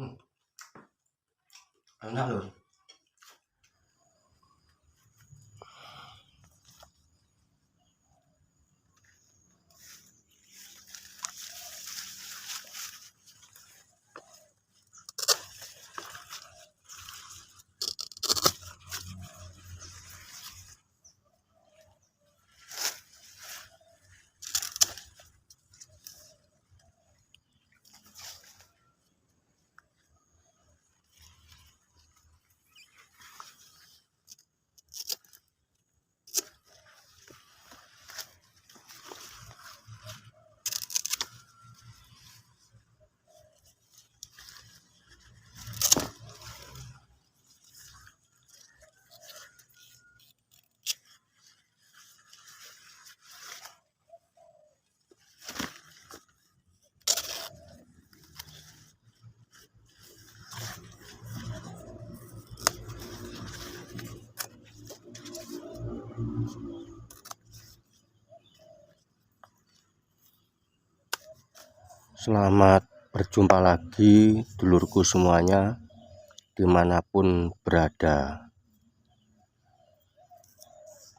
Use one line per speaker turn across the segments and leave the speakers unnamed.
Hmm, enak lur. Selamat berjumpa lagi dulurku semuanya dimanapun berada.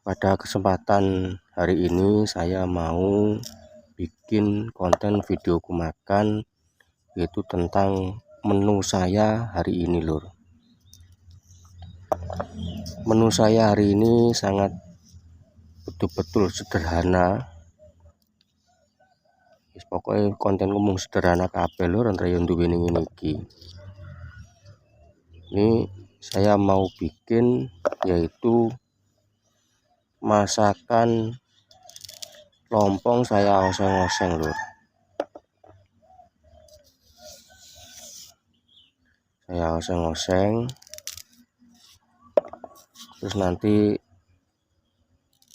Pada kesempatan hari ini saya mau bikin konten videoku makan, yaitu tentang menu saya hari ini lur. Menu saya hari ini sangat betul-betul sederhana. Pokoknya konten ngomong sederhana kabeh lur, antara yang duwe ning iki. Ini saya mau bikin yaitu masakan lompong saya oseng-oseng lur. Saya oseng-oseng, terus nanti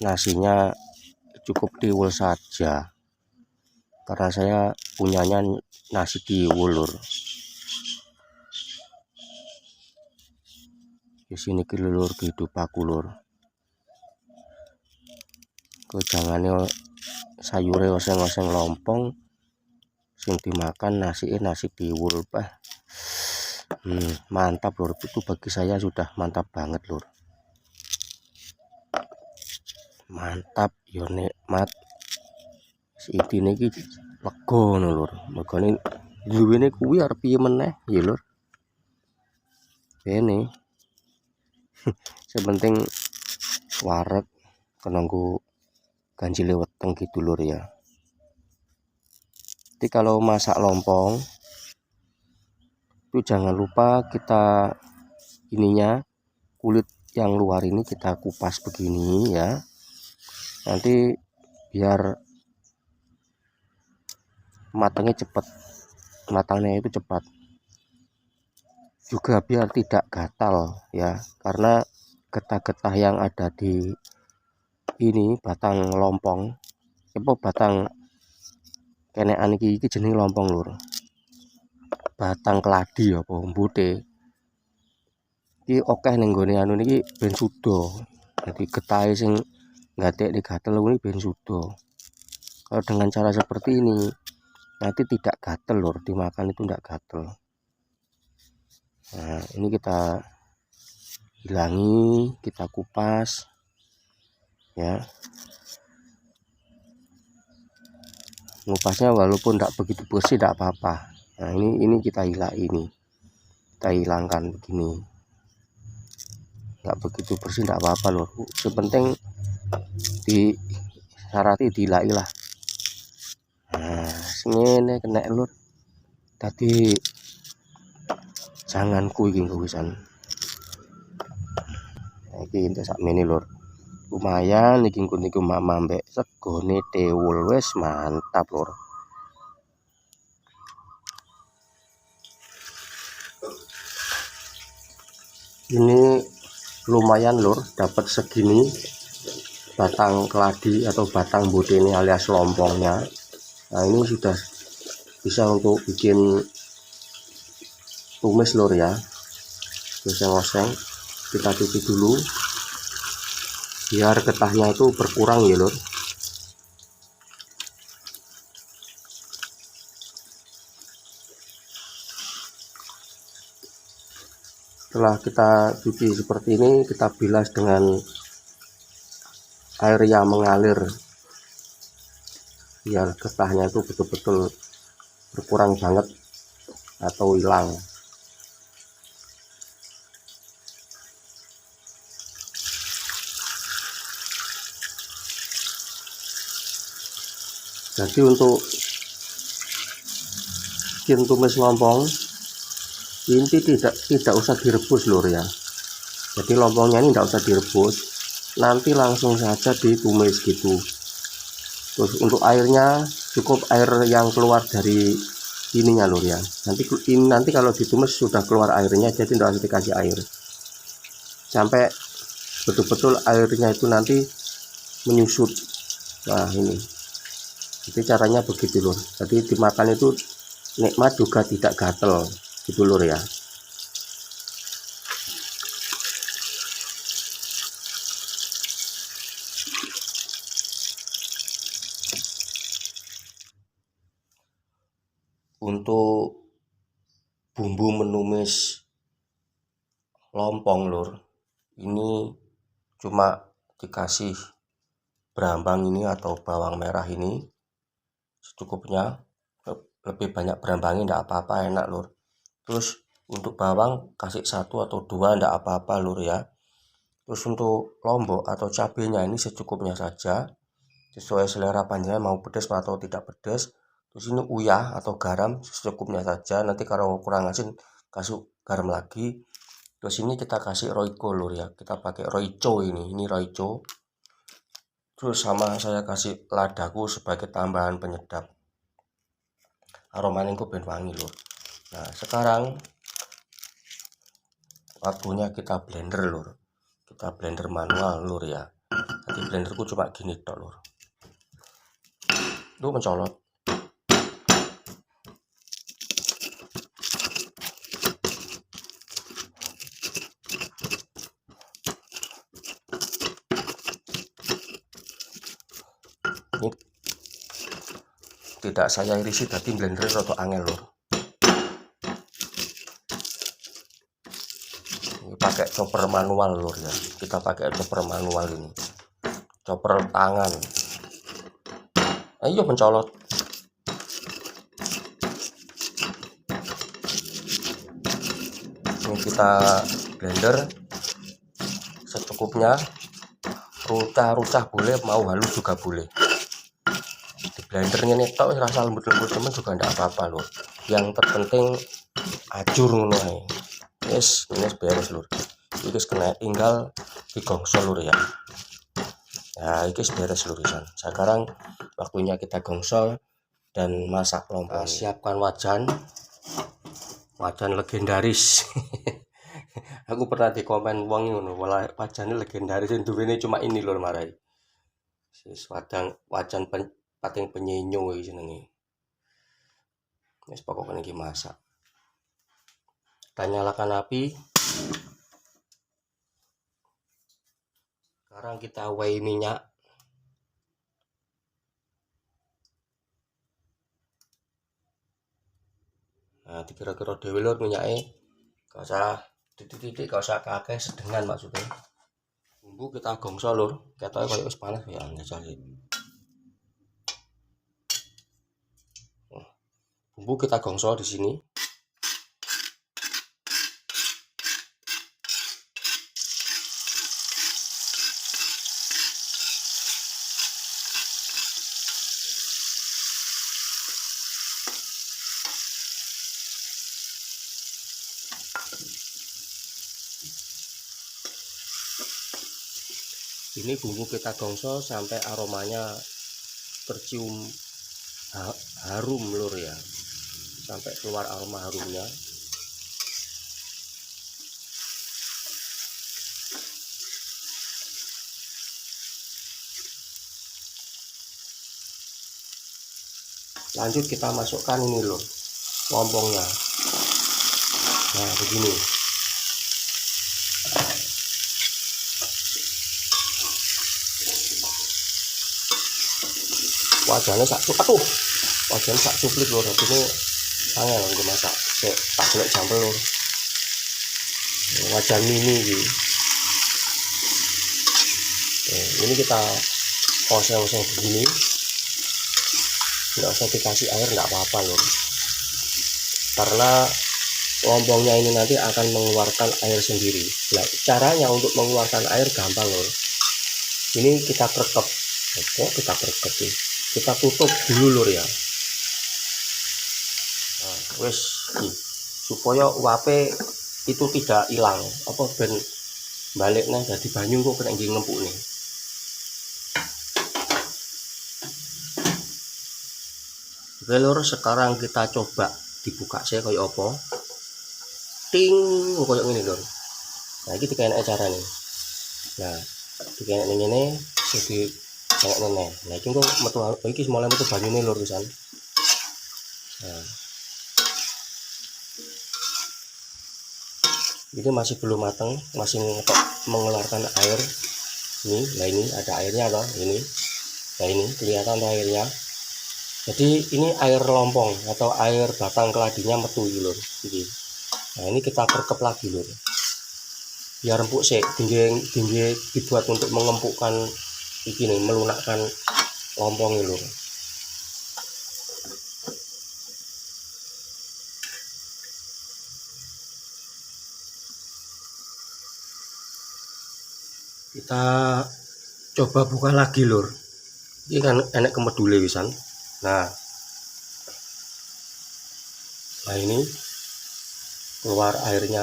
nasinya cukup tiwul saja, karena saya punyanya nasi tiwul lur. Di sini ki lur hidup aku lur. Kejangane sayure oseng-oseng lompong, sing dimakan nasi tiwul bah. Mantap lur, itu bagi saya sudah mantap banget lur. Mantap yo nikmat. Intine iki lega ngono lur. Megane duwene kuwi arep piye meneh ya lur. Ini sepenting wareg kenangku ganjile weteng gitu lur ya. Jadi kalau masak lompong itu jangan lupa kita ininya, kulit yang luar ini kita kupas begini ya. Nanti biar matangnya cepat, matangnya itu cepat. Juga biar tidak gatal ya, karena getah-getah yang ada di ini batang lompong, apa batang kenekan iki jenenge lompong lur. Batang keladi apa embute. Iki akeh ning nggone anu niki ben suda. Jadi getahe sing ngatek gatel kuwi ben suda. Kalau dengan cara seperti ini nanti tidak gatel lur, dimakan itu tidak gatel. Nah, ini kita hilangi, kita kupas ya. Ngupasnya walaupun tidak begitu bersih tidak apa-apa. Nah, ini kita hilangkan begini. Nggak begitu bersih tidak apa-apa lur. Sepenting di syarati dilai lah. Nah, ngene kena lur. Tadi janganku iki wisan. Iki entek sakmene lur. Lumayan iki niku mama mbek segone tiwul wis mantap lur. Ini lumayan lur, dapat segini batang keladi atau batang botene alias lompongnya. Nah, ini sudah bisa untuk bikin tumis lur ya. Oseng-oseng kita cuci dulu biar getahnya itu berkurang ya lur. Setelah kita cuci seperti ini, kita bilas dengan air yang mengalir biar getahnya itu betul-betul berkurang banget atau hilang. Jadi untuk bikin tumis lompong ini tidak usah direbus lur ya. Jadi lompongnya ini tidak usah direbus, nanti langsung saja ditumis gitu. Terus untuk airnya cukup air yang keluar dari ininya lur ya. Nanti kalau ditumis sudah keluar airnya, jadi tidak usah dikasih air sampai betul-betul airnya itu nanti menyusut. Nah ini, jadi caranya begitu lur. Jadi dimakan itu nikmat juga tidak gatel gitu lur ya. Untuk bumbu menumis lompong lur, ini cuma dikasih berambang ini atau bawang merah ini secukupnya. Lebih banyak berambangnya enggak apa-apa, enak lur. Terus untuk bawang kasih 1 atau 2 enggak apa-apa lur ya. Terus untuk lombok atau cabenya ini secukupnya saja, sesuai selera panjenengan mau pedas atau tidak pedas. Terus ini uyah atau garam secukupnya saja, nanti kalau kurang asin kasih garam lagi. Terus ini kita kasih royco lur ya, kita pakai royco ini royco. Terus sama saya kasih ladaku sebagai tambahan penyedap, aromanya itu ben wangi lur. Nah sekarang waktunya kita blender lur, kita blender manual lur ya. Nanti blenderku cuma gini tok lur, itu mencolot. Ini tidak saya irisi, tadi blender rada angel lur. Ini pakai chopper manual lur ya, kita pakai chopper manual ini, chopper tangan. Ayo mencolot. Ini kita blender secukupnya, rucah-rucah boleh, mau halus juga boleh. Di blendernya nih tok rasa lembut-lembut temen juga enggak apa-apa lur. Yang terpenting ajur ngono ae. Wis, ini beres lur. Iki kena tinggal digongso lur ya. Nah, iki beres lurisan. Sekarang waktunya kita gongso dan masak lompong. Siapkan wajan legendaris. Aku pernah di komen wong ngono, wajannya legendaris duwene cuma ini lur marai. Wis wajan pating penyenyo iki jenenge. Wis pokoknya iki masak. Kita nyalakan api. Sekarang kita weigh minyak. Nah, dikira-kira dhewe lur minyake. Gak usah titik-titik, gak usah kakek, sedengan maksudnya. Bumbu kita gongso lur, ketoke koyo wis panas ya njajal sih. Bumbu kita gongso di sini. Ini bumbu kita gongso sampai aromanya tercium harum lur ya, sampai keluar aroma harumnya. Lanjut kita masukkan ini lur, lompongnya. Nah begini. Wajannya sak cuplik lur, ini angel lho masak. Tak golek jambel lur. wajan mini gitu. Ini kita kosong-kosong begini, nggak usah dikasih air, nggak apa-apa loh, karena lompongnya ini nanti akan mengeluarkan air sendiri. Nah, caranya untuk mengeluarkan air gampang loh. Ini kita kerekep, kita kerekep nih, kita tutup dulu lur ya. Nah, wes supaya uape itu tidak hilang, apa ben balik nih jadi banyu kok kena ngempuk nih. Oke lur, sekarang kita coba dibuka saya kayak apa. Ting, kayak gini lur. Nah ini dikayak cara nih. Nah dikayak ini jadi kayak nenek. Nah ini kok metu iki mulai metu banyune lur pisan. Nah ini masih belum matang, masih mengeluarkan air. Ini, nah ini ada airnya loh, ini. Nah ini kelihatan airnya. Jadi ini air lompong atau air batang keladinya metu lur. Ini. Nah ini kita kerekep lagi lur. Biar empuk sih, tinggi dibuat untuk mengempukkan ini, melunakkan lompong lur. Kita coba buka lagi lur. Ini kan enak kemedule wisan. Nah ini keluar airnya.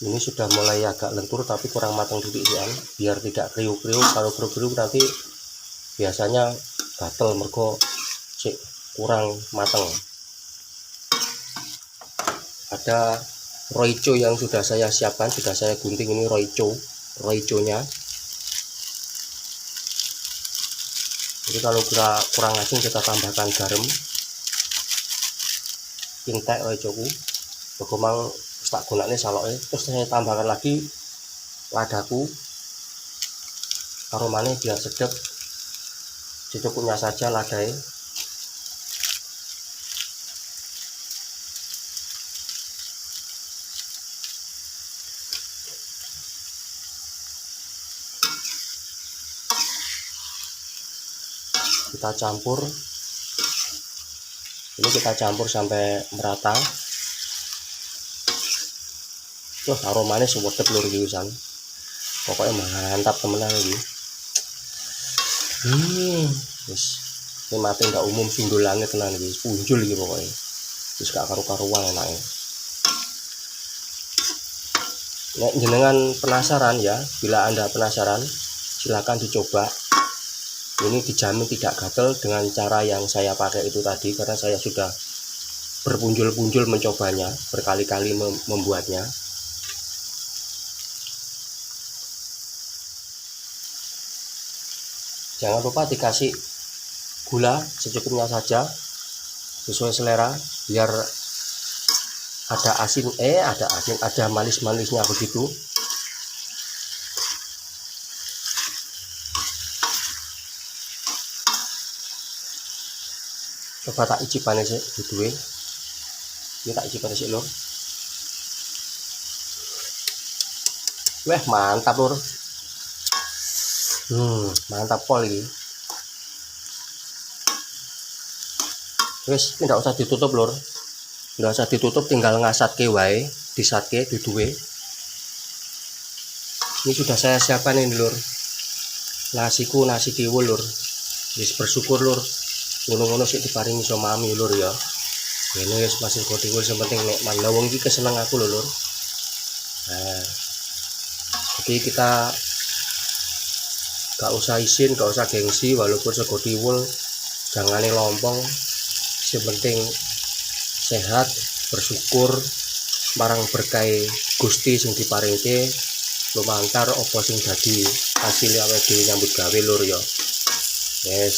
Ini sudah mulai agak lentur tapi kurang matang dikit ya, biar tidak kriuk-kriuk. Kalau kriuk-kriuk nanti biasanya gatel mergo kurang matang. Ada roico yang sudah saya siapkan, sudah saya gunting. Ini roiconya. Jadi kalau kurang asin kita tambahkan garam. Intek roicoku berkembang tak gunanya saloke, terus saya tambahkan lagi ladaku, aromanya biar sedap, secukupnya saja ladai. Kita campur, ini kita campur sampai merata. Wah aromanya sedap lur giusan, pokoknya mantap temenan ini. Ini mati nggak umum sundul langit tenan ini, punjul gitu pokoknya. Terus gak karu-karuan enaknya. Nek jenengan penasaran ya, bila Anda penasaran silahkan dicoba. Ini dijamin tidak gatel dengan cara yang saya pakai itu tadi, karena saya sudah berpunjul-punjul mencobanya, berkali-kali membuatnya. Jangan lupa dikasih gula secukupnya saja, sesuai selera, biar ada ada manis-manisnya begitu. Coba tak icipan sih duwe. Ini tak icipan sih lur. Wah mantap lur. Mantap pol ini. Wes tidak usah ditutup lur, tidak usah ditutup, tinggal ngasatke wae, disatke duduwe. Ini sudah saya siapkan ini lur, nasiku nasi tiwul lur. Wis bersyukur lur, ngono-ngono sih diparingi sama mami lur ya. Ini wis masih tiwul, sepenting nek mana wong iki keseneng aku lho lur. Nah jadi kita gak usah isin, gak usah gengsi, walaupun sego tiwul jangane lompong, yang penting sehat, bersyukur marang berkah Gusti sing diparingke, lumantar apa sing dadi hasil awake dhewe nyambut gawe lur ya. Yes,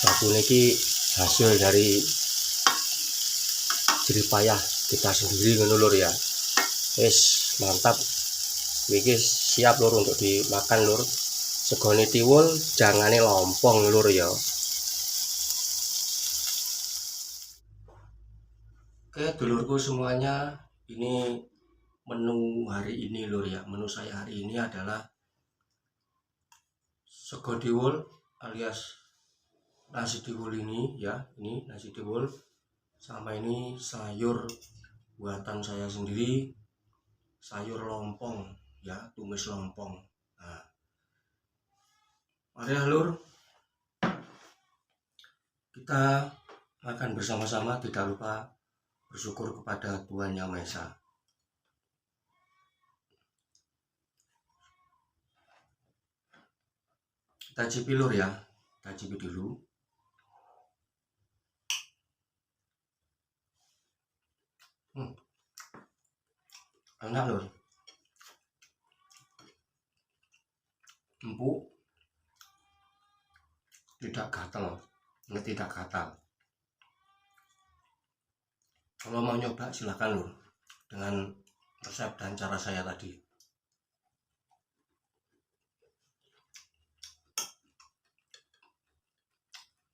aku niki hasil dari jerih payah kita sendiri ngono lur ya. Yes, mantap. Iki siap lur untuk dimakan lur. Segone tiwul jangane lompong lur ya. Oke dulurku semuanya, ini menu hari ini lur ya. Menu saya hari ini adalah sego diwul alias nasi diwul ini ya. Ini nasi diwul sama ini sayur buatan saya sendiri, sayur lompong ya, tumis lompong. Nah, mari lur, kita makan bersama-sama, tidak lupa bersyukur kepada Tuhan Yang Maha Esa. Kita cipi lur ya, kita cipi dulu. Enak lur, empuk, tidak gatal, tidak gatal. Kalau mau nyoba silahkan lur, dengan resep dan cara saya tadi.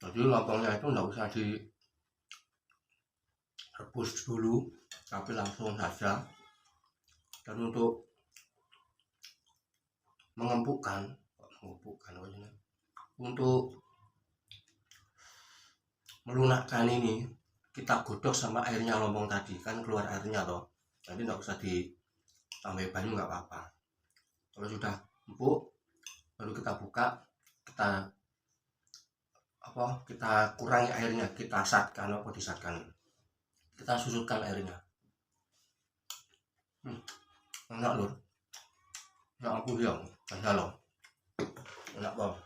Jadi lompongnya itu nggak usah direbus dulu, tapi langsung saja. Dan untuk mengempukkan, untuk melunakkan ini, kita godok sama airnya lompong tadi, kan keluar airnya toh. Jadi nggak usah ditambah banyak, nggak apa-apa. Kalau sudah empuk, baru kita buka, kita kurangi airnya, kita satkan, kita susutkan airnya. Enak lur, enak aku ya, enak banget.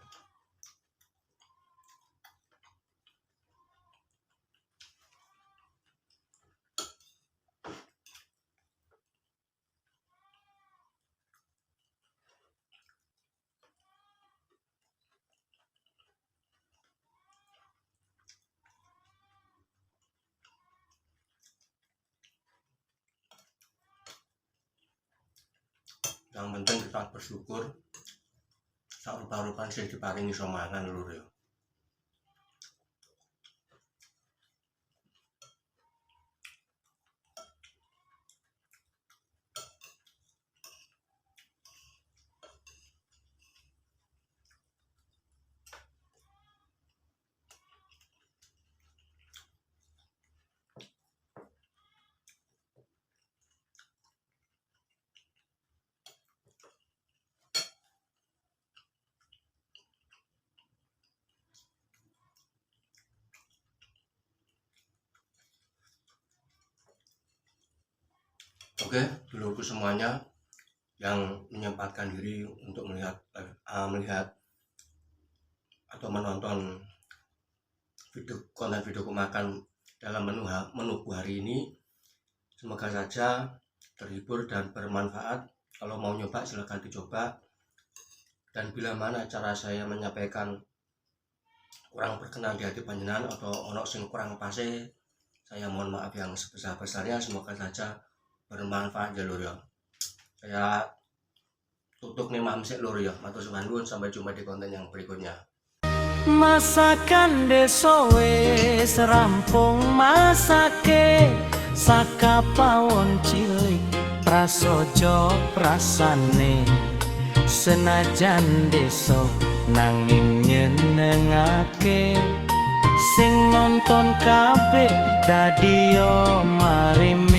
Yang penting kita bersyukur sak rupa-rupan sih diparingi somangan lur ya. Oke, dulurku semuanya yang menyempatkan diri untuk melihat atau menonton konten videoku makan dalam menuku hari ini, semoga saja terhibur dan bermanfaat. Kalau mau nyoba silahkan dicoba, dan bila mana cara saya menyampaikan kurang berkenan di hati panjenengan atau ono sing kurang pase, saya mohon maaf yang sebesar-besarnya. Semoga saja bermanfaat ya lur ya. Saya tutup nih mamsek lur ya. Matur suwun, sampai jumpa di konten yang berikutnya.
Masakan deso wis rampung masake, saka pawon cilik prasojo prasane. Senajan deso nanging nyenengake, sing nonton kabeh dadi yo marime.